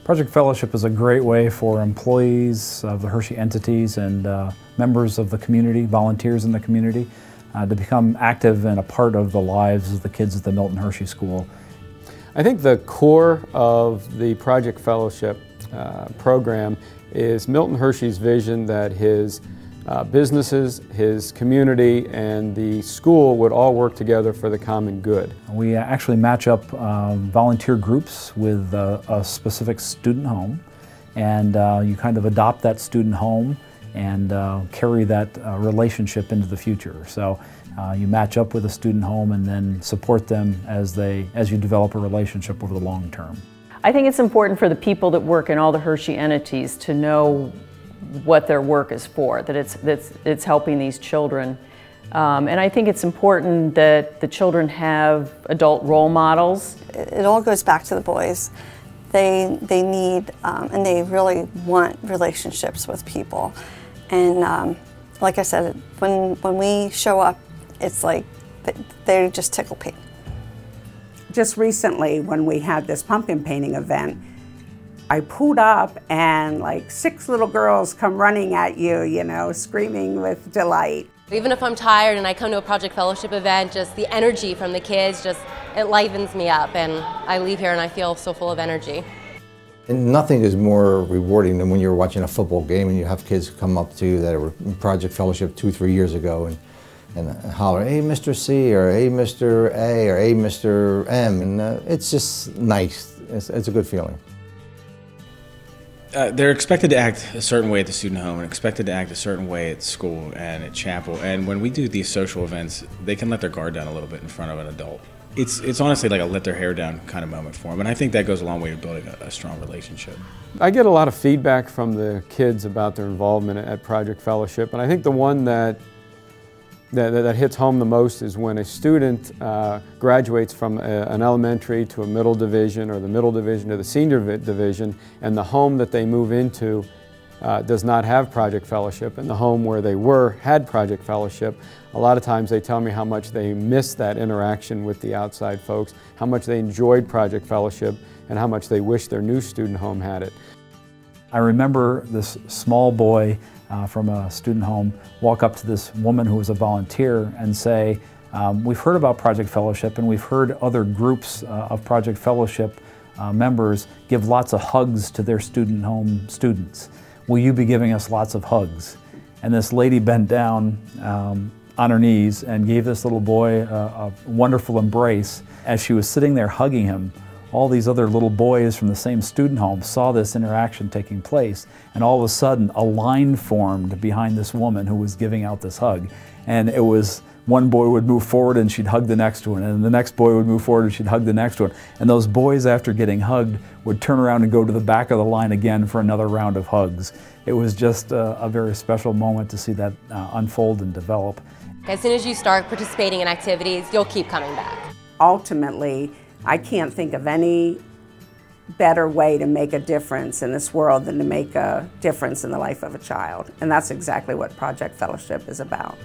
Project Fellowship is a great way for employees of the Hershey entities and members of the community, volunteers in the community, to become active and a part of the lives of the kids at the Milton Hershey School. I think the core of the Project Fellowship program is Milton Hershey's vision that his businesses, his community, and the school would all work together for the common good. We actually match up volunteer groups with a specific student home, and you kind of adopt that student home and carry that relationship into the future. So you match up with a student home and then support them as you develop a relationship over the long term. I think it's important for the people that work in all the Hershey entities to know what their work is for, that it's helping these children. And I think it's important that the children have adult role models. It all goes back to the boys. They need and they really want relationships with people. And like I said, when we show up, it's like they just tickle pink. Just recently, when we had this pumpkin painting event, I pulled up and like 6 little girls come running at you, you know, screaming with delight. Even if I'm tired and I come to a Project Fellowship event, just the energy from the kids, it livens me up, and I leave here and I feel so full of energy. And nothing is more rewarding than when you're watching a football game and you have kids come up to you that were in Project Fellowship 2 or 3 years ago and holler, "Hey, Mr. C," or "Hey, Mr. A," or "Hey, Mr. M," and it's just nice. It's a good feeling. They're expected to act a certain way at the student home and expected to act a certain way at school and at chapel. And when we do these social events, they can let their guard down a little bit in front of an adult. It's honestly like a let their hair down kind of moment for them. And I think that goes a long way to building a strong relationship. I get a lot of feedback from the kids about their involvement at Project Fellowship. And I think the one that hits home the most is when a student graduates from an elementary to a middle division, or the middle division to the senior division, and the home that they move into does not have Project Fellowship, and the home where they had Project Fellowship. A lot of times they tell me how much they miss that interaction with the outside folks, how much they enjoyed Project Fellowship, and how much they wish their new student home had it. I remember this small boy from a student home walk up to this woman who was a volunteer and say, "We've heard about Project Fellowship and we've heard other groups of Project Fellowship members give lots of hugs to their student home students. Will you be giving us lots of hugs?" And this lady bent down on her knees and gave this little boy a wonderful embrace. As she was sitting there hugging him, all these other little boys from the same student home saw this interaction taking place, and all of a sudden a line formed behind this woman who was giving out this hug. And it was, one boy would move forward and she'd hug the next one, and the next boy would move forward and she'd hug the next one. And those boys, after getting hugged, would turn around and go to the back of the line again for another round of hugs. It was just a very special moment to see that unfold and develop. As soon as you start participating in activities, you'll keep coming back. Ultimately, I can't think of any better way to make a difference in this world than to make a difference in the life of a child. And that's exactly what Project Fellowship is about.